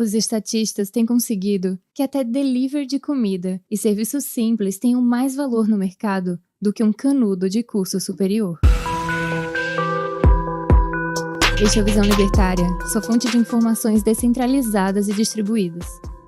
Os estatistas têm conseguido que até delivery de comida e serviços simples tenham mais valor no mercado do que um canudo de curso superior. Este é o Visão Libertária, sua fonte de informações descentralizadas e distribuídas.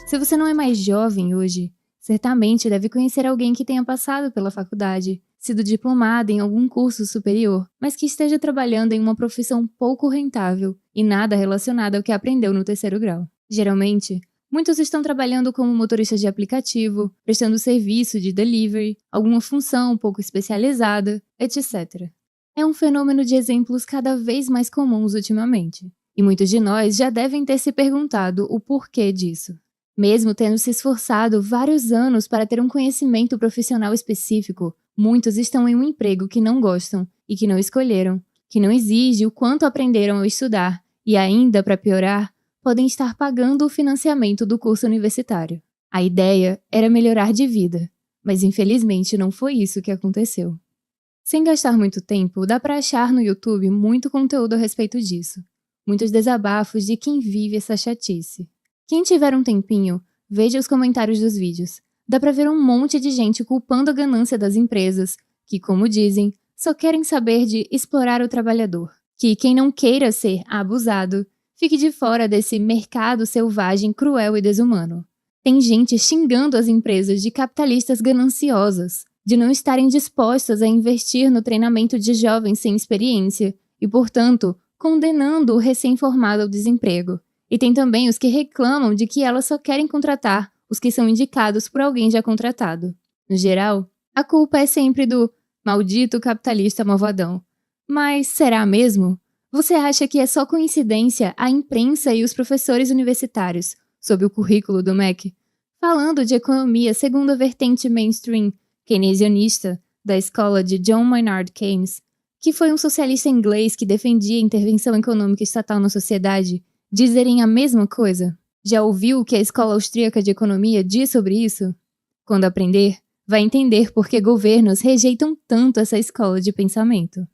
Se você não é mais jovem hoje, certamente deve conhecer alguém que tenha passado pela faculdade, sido diplomado em algum curso superior, mas que esteja trabalhando em uma profissão pouco rentável e nada relacionada ao que aprendeu no terceiro grau. Geralmente, muitos estão trabalhando como motoristas de aplicativo, prestando serviço de delivery, alguma função pouco especializada, etc. É um fenômeno de exemplos cada vez mais comuns ultimamente, e muitos de nós já devem ter se perguntado o porquê disso. Mesmo tendo se esforçado vários anos para ter um conhecimento profissional específico, muitos estão em um emprego que não gostam e que não escolheram, que não exige o quanto aprenderam ao estudar, e ainda, para piorar, podem estar pagando o financiamento do curso universitário. A ideia era melhorar de vida, mas infelizmente não foi isso que aconteceu. Sem gastar muito tempo, dá para achar no YouTube muito conteúdo a respeito disso. Muitos desabafos de quem vive essa chatice. Quem tiver um tempinho, veja os comentários dos vídeos. Dá para ver um monte de gente culpando a ganância das empresas, que, como dizem, só querem saber de explorar o trabalhador. Que quem não queira ser abusado, fique de fora desse mercado selvagem, cruel e desumano. Tem gente xingando as empresas de capitalistas gananciosas, de não estarem dispostas a investir no treinamento de jovens sem experiência e, portanto, condenando o recém-formado ao desemprego. E tem também os que reclamam de que elas só querem contratar os que são indicados por alguém já contratado. No geral, a culpa é sempre do maldito capitalista malvadão. Mas será mesmo? Você acha que é só coincidência a imprensa e os professores universitários, sob o currículo do MEC, falando de economia segundo a vertente mainstream keynesianista da escola de John Maynard Keynes, que foi um socialista inglês que defendia a intervenção econômica estatal na sociedade, dizerem a mesma coisa? Já ouviu o que a escola austríaca de economia diz sobre isso? Quando aprender, vai entender por que governos rejeitam tanto essa escola de pensamento.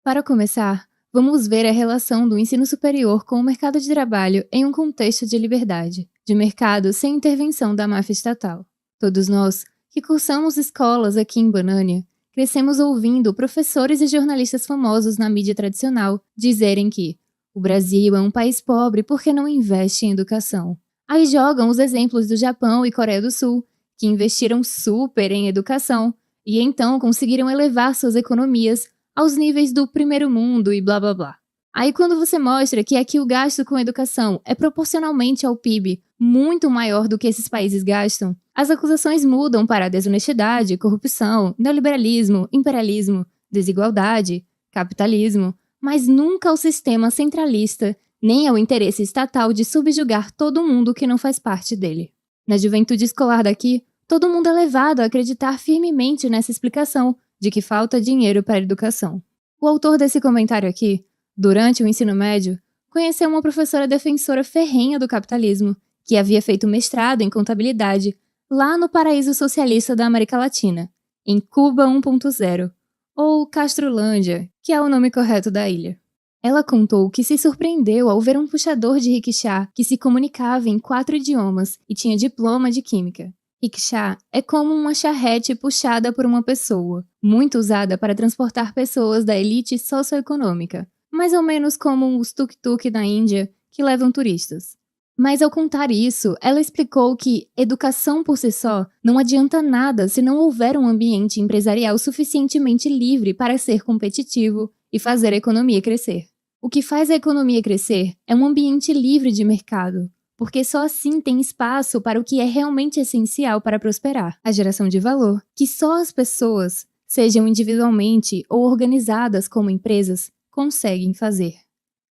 Para começar, vamos ver a relação do ensino superior com o mercado de trabalho em um contexto de liberdade, de mercado sem intervenção da máfia estatal. Todos nós, que cursamos escolas aqui em Banânia, crescemos ouvindo professores e jornalistas famosos na mídia tradicional dizerem que o Brasil é um país pobre porque não investe em educação. Aí jogam os exemplos do Japão e Coreia do Sul, que investiram super em educação e então conseguiram elevar suas economias aos níveis do primeiro mundo e blá blá blá. Aí quando você mostra que aqui o gasto com educação é proporcionalmente ao PIB muito maior do que esses países gastam, as acusações mudam para desonestidade, corrupção, neoliberalismo, imperialismo, desigualdade, capitalismo, mas nunca ao sistema centralista, nem ao interesse estatal de subjugar todo mundo que não faz parte dele. Na juventude escolar daqui, todo mundo é levado a acreditar firmemente nessa explicação de que falta dinheiro para a educação. O autor desse comentário aqui, durante o ensino médio, conheceu uma professora defensora ferrenha do capitalismo, que havia feito mestrado em contabilidade lá no paraíso socialista da América Latina, em Cuba 1.0, ou Castrolândia, que é o nome correto da ilha. Ela contou que se surpreendeu ao ver um puxador de rickshaw que se comunicava em 4 idiomas e tinha diploma de química. Rickshaw é como uma charrete puxada por uma pessoa, muito usada para transportar pessoas da elite socioeconômica, mais ou menos como os tuk-tuk na Índia que levam turistas. Mas ao contar isso, ela explicou que educação por si só não adianta nada se não houver um ambiente empresarial suficientemente livre para ser competitivo e fazer a economia crescer. O que faz a economia crescer é um ambiente livre de mercado, porque só assim tem espaço para o que é realmente essencial para prosperar, a geração de valor, que só as pessoas, sejam individualmente ou organizadas como empresas, conseguem fazer.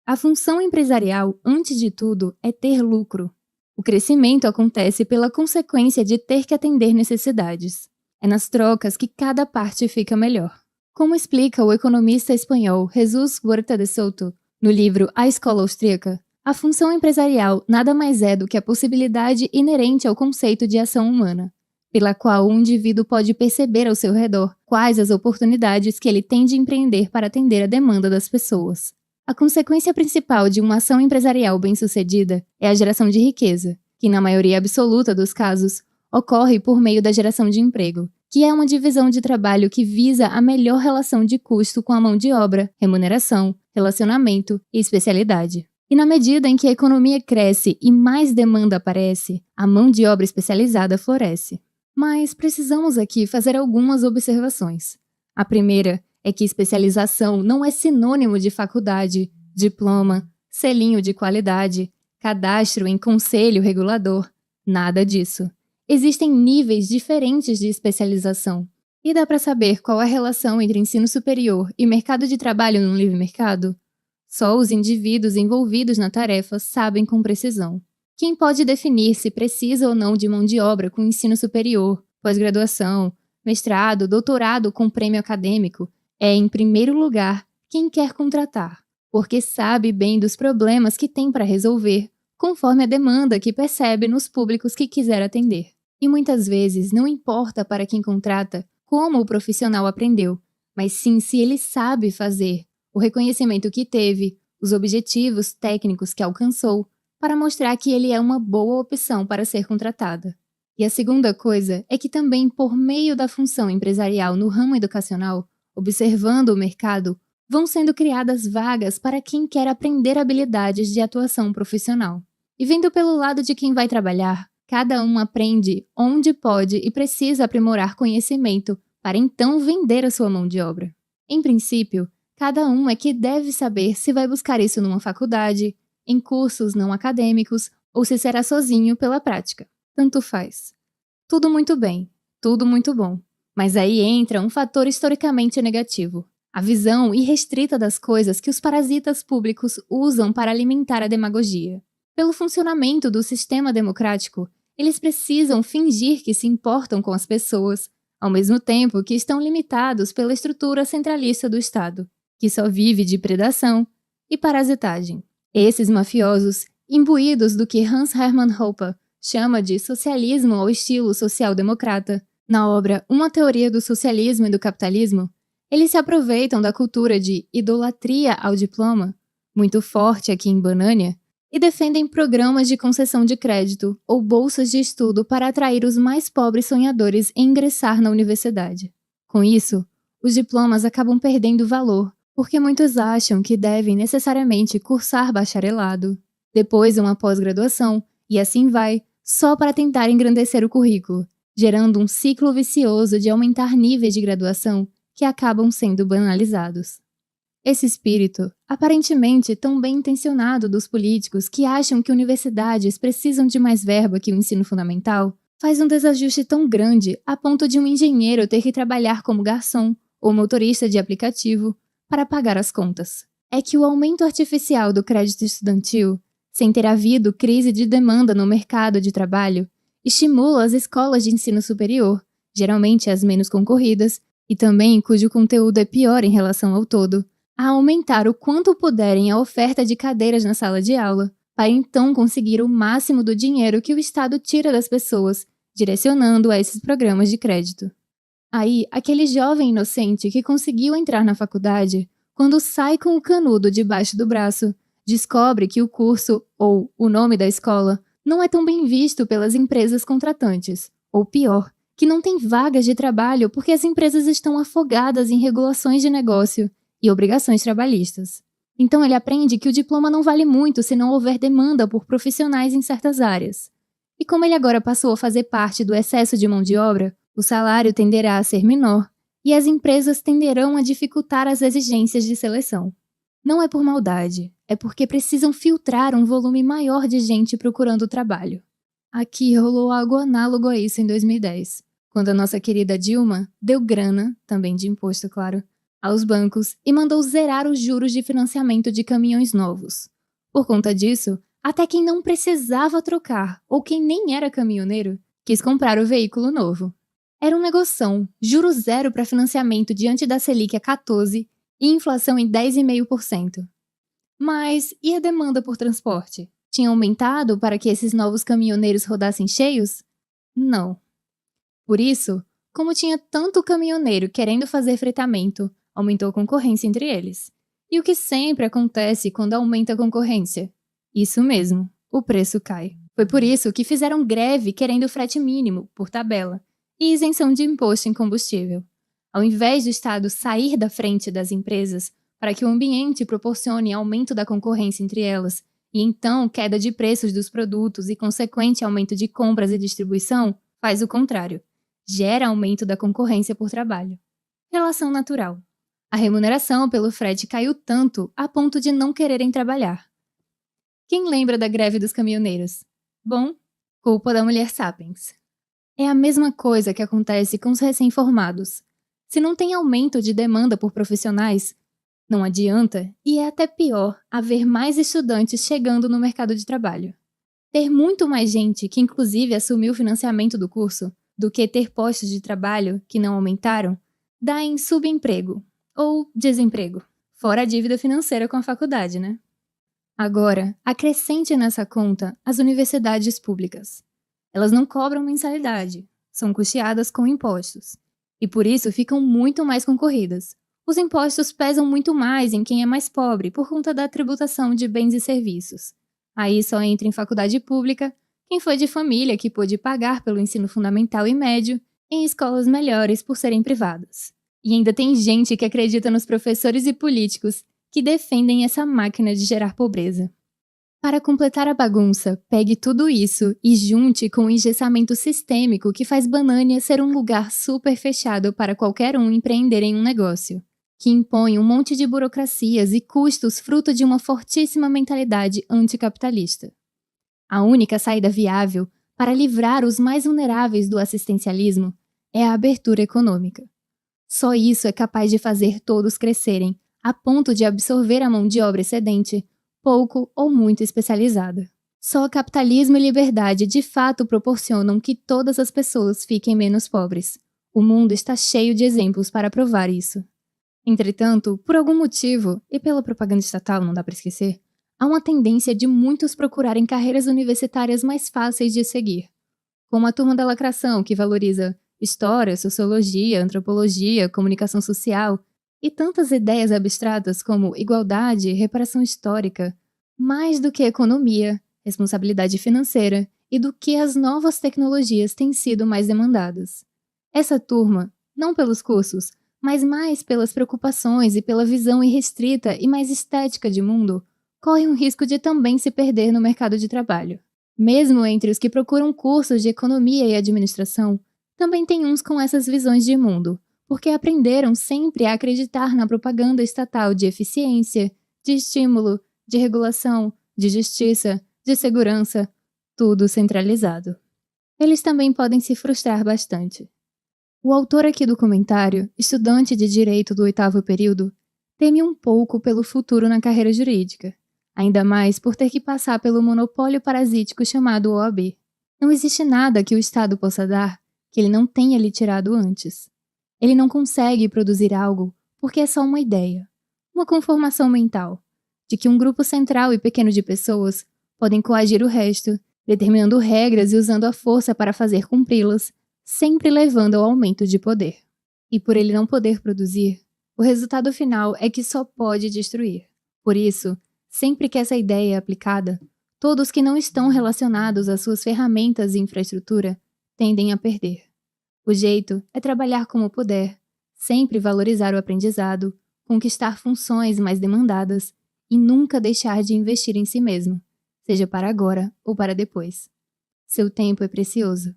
A função empresarial, antes de tudo, é ter lucro. O crescimento acontece pela consequência de ter que atender necessidades. É nas trocas que cada parte fica melhor. Como explica o economista espanhol Jesús Huerta de Soto, no livro A Escola Austríaca, a função empresarial nada mais é do que a possibilidade inerente ao conceito de ação humana, pela qual o indivíduo pode perceber ao seu redor quais as oportunidades que ele tem de empreender para atender a demanda das pessoas. A consequência principal de uma ação empresarial bem-sucedida é a geração de riqueza, que na maioria absoluta dos casos, ocorre por meio da geração de emprego, que é uma divisão de trabalho que visa a melhor relação de custo com a mão de obra, remuneração, relacionamento e especialidade. E na medida em que a economia cresce e mais demanda aparece, a mão de obra especializada floresce. Mas precisamos aqui fazer algumas observações. A primeira é que especialização não é sinônimo de faculdade, diploma, selinho de qualidade, cadastro em conselho regulador, nada disso. Existem níveis diferentes de especialização. E dá para saber qual a relação entre ensino superior e mercado de trabalho no livre mercado? Só os indivíduos envolvidos na tarefa sabem com precisão. Quem pode definir se precisa ou não de mão de obra com ensino superior, pós-graduação, mestrado, doutorado com prêmio acadêmico é, em primeiro lugar, quem quer contratar, porque sabe bem dos problemas que tem para resolver, conforme a demanda que percebe nos públicos que quiser atender. E muitas vezes não importa para quem contrata como o profissional aprendeu, mas sim se ele sabe fazer, o reconhecimento que teve, os objetivos técnicos que alcançou, para mostrar que ele é uma boa opção para ser contratada. E a segunda coisa é que também por meio da função empresarial no ramo educacional, observando o mercado, vão sendo criadas vagas para quem quer aprender habilidades de atuação profissional. E vendo pelo lado de quem vai trabalhar, cada um aprende onde pode e precisa aprimorar conhecimento para então vender a sua mão de obra. Em princípio, cada um é que deve saber se vai buscar isso numa faculdade, em cursos não acadêmicos ou se será sozinho pela prática. Tanto faz. Tudo muito bem, tudo muito bom. Mas aí entra um fator historicamente negativo. A visão irrestrita das coisas que os parasitas públicos usam para alimentar a demagogia. Pelo funcionamento do sistema democrático, eles precisam fingir que se importam com as pessoas, ao mesmo tempo que estão limitados pela estrutura centralista do Estado, que só vive de predação e parasitagem. Esses mafiosos, imbuídos do que Hans Hermann Hoppe chama de socialismo ao estilo social-democrata, na obra Uma Teoria do Socialismo e do Capitalismo, eles se aproveitam da cultura de idolatria ao diploma, muito forte aqui em Banânia, e defendem programas de concessão de crédito ou bolsas de estudo para atrair os mais pobres sonhadores em ingressar na universidade. Com isso, os diplomas acabam perdendo valor, porque muitos acham que devem necessariamente cursar bacharelado, depois uma pós-graduação, e assim vai, só para tentar engrandecer o currículo, gerando um ciclo vicioso de aumentar níveis de graduação que acabam sendo banalizados. Esse espírito, aparentemente tão bem intencionado dos políticos que acham que universidades precisam de mais verba que o ensino fundamental, faz um desajuste tão grande a ponto de um engenheiro ter que trabalhar como garçom ou motorista de aplicativo para pagar as contas. É que o aumento artificial do crédito estudantil, sem ter havido crise de demanda no mercado de trabalho, estimula as escolas de ensino superior, geralmente as menos concorridas, e também cujo conteúdo é pior em relação ao todo, a aumentar o quanto puderem a oferta de cadeiras na sala de aula, para então conseguir o máximo do dinheiro que o Estado tira das pessoas, direcionando a esses programas de crédito. Aí, aquele jovem inocente que conseguiu entrar na faculdade, quando sai com o canudo debaixo do braço, descobre que o curso, ou o nome da escola, não é tão bem visto pelas empresas contratantes, ou pior, que não tem vagas de trabalho porque as empresas estão afogadas em regulações de negócio e obrigações trabalhistas. Então ele aprende que o diploma não vale muito se não houver demanda por profissionais em certas áreas. E como ele agora passou a fazer parte do excesso de mão de obra, o salário tenderá a ser menor e as empresas tenderão a dificultar as exigências de seleção. Não é por maldade, é porque precisam filtrar um volume maior de gente procurando trabalho. Aqui rolou algo análogo a isso em 2010, quando a nossa querida Dilma deu grana, também de imposto, claro, aos bancos e mandou zerar os juros de financiamento de caminhões novos. Por conta disso, até quem não precisava trocar ou quem nem era caminhoneiro quis comprar o veículo novo. Era um negoção, juro zero para financiamento diante da Selic a 14% e inflação em 10,5%. Mas e a demanda por transporte? Tinha aumentado para que esses novos caminhoneiros rodassem cheios? Não. Por isso, como tinha tanto caminhoneiro querendo fazer fretamento, aumentou a concorrência entre eles. E o que sempre acontece quando aumenta a concorrência? Isso mesmo, o preço cai. Foi por isso que fizeram greve querendo frete mínimo, por tabela, e isenção de imposto em combustível. Ao invés do Estado sair da frente das empresas para que o ambiente proporcione aumento da concorrência entre elas, e então queda de preços dos produtos e consequente aumento de compras e distribuição, faz o contrário. Gera aumento da concorrência por trabalho. Relação natural. A remuneração pelo frete caiu tanto a ponto de não quererem trabalhar. Quem lembra da greve dos caminhoneiros? Bom, culpa da mulher Sapiens. É a mesma coisa que acontece com os recém-formados. Se não tem aumento de demanda por profissionais, não adianta e é até pior haver mais estudantes chegando no mercado de trabalho. Ter muito mais gente que inclusive assumiu o financiamento do curso do que ter postos de trabalho que não aumentaram, dá em subemprego ou desemprego, fora a dívida financeira com a faculdade, né? Agora, acrescente nessa conta as universidades públicas. Elas não cobram mensalidade, são custeadas com impostos, e por isso ficam muito mais concorridas. Os impostos pesam muito mais em quem é mais pobre por conta da tributação de bens e serviços. Aí só entra em faculdade pública quem foi de família que pôde pagar pelo ensino fundamental e médio em escolas melhores por serem privadas. E ainda tem gente que acredita nos professores e políticos que defendem essa máquina de gerar pobreza. Para completar a bagunça, pegue tudo isso e junte com o engessamento sistêmico que faz Banânia ser um lugar super fechado para qualquer um empreender em um negócio, que impõe um monte de burocracias e custos fruto de uma fortíssima mentalidade anticapitalista. A única saída viável para livrar os mais vulneráveis do assistencialismo é a abertura econômica. Só isso é capaz de fazer todos crescerem, a ponto de absorver a mão de obra excedente, pouco ou muito especializada. Só capitalismo e liberdade de fato proporcionam que todas as pessoas fiquem menos pobres. O mundo está cheio de exemplos para provar isso. Entretanto, por algum motivo, e pela propaganda estatal não dá para esquecer, há uma tendência de muitos procurarem carreiras universitárias mais fáceis de seguir, como a turma da lacração, que valoriza história, sociologia, antropologia, comunicação social e tantas ideias abstratas como igualdade, reparação histórica, mais do que economia, responsabilidade financeira e do que as novas tecnologias têm sido mais demandadas. Essa turma, não pelos cursos, mas mais pelas preocupações e pela visão irrestrita e mais estética de mundo, corre um risco de também se perder no mercado de trabalho. Mesmo entre os que procuram cursos de economia e administração, também tem uns com essas visões de mundo, porque aprenderam sempre a acreditar na propaganda estatal de eficiência, de estímulo, de regulação, de justiça, de segurança, tudo centralizado. Eles também podem se frustrar bastante. O autor aqui do comentário, estudante de Direito do 8º período, teme um pouco pelo futuro na carreira jurídica, ainda mais por ter que passar pelo monopólio parasítico chamado OAB. Não existe nada que o Estado possa dar que ele não tenha lhe tirado antes. Ele não consegue produzir algo porque é só uma ideia, uma conformação mental, de que um grupo central e pequeno de pessoas podem coagir o resto, determinando regras e usando a força para fazer cumpri-las, sempre levando ao aumento de poder. E por ele não poder produzir, o resultado final é que só pode destruir. Por isso, sempre que essa ideia é aplicada, todos que não estão relacionados às suas ferramentas e infraestrutura tendem a perder. O jeito é trabalhar como puder, sempre valorizar o aprendizado, conquistar funções mais demandadas e nunca deixar de investir em si mesmo, seja para agora ou para depois. Seu tempo é precioso.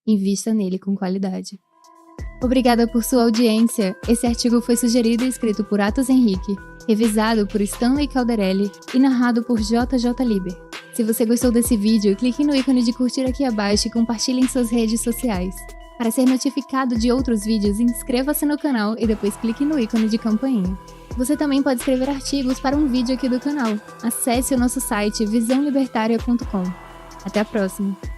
Invista nele com qualidade. Obrigada por sua audiência. Esse artigo foi sugerido e escrito por Atos Henrique, revisado por Stanley Calderelli e narrado por JJ Liber. Se você gostou desse vídeo, clique no ícone de curtir aqui abaixo e compartilhe em suas redes sociais. Para ser notificado de outros vídeos, inscreva-se no canal e depois clique no ícone de campainha. Você também pode escrever artigos para um vídeo aqui do canal. Acesse o nosso site visãolibertaria.com. Até a próxima!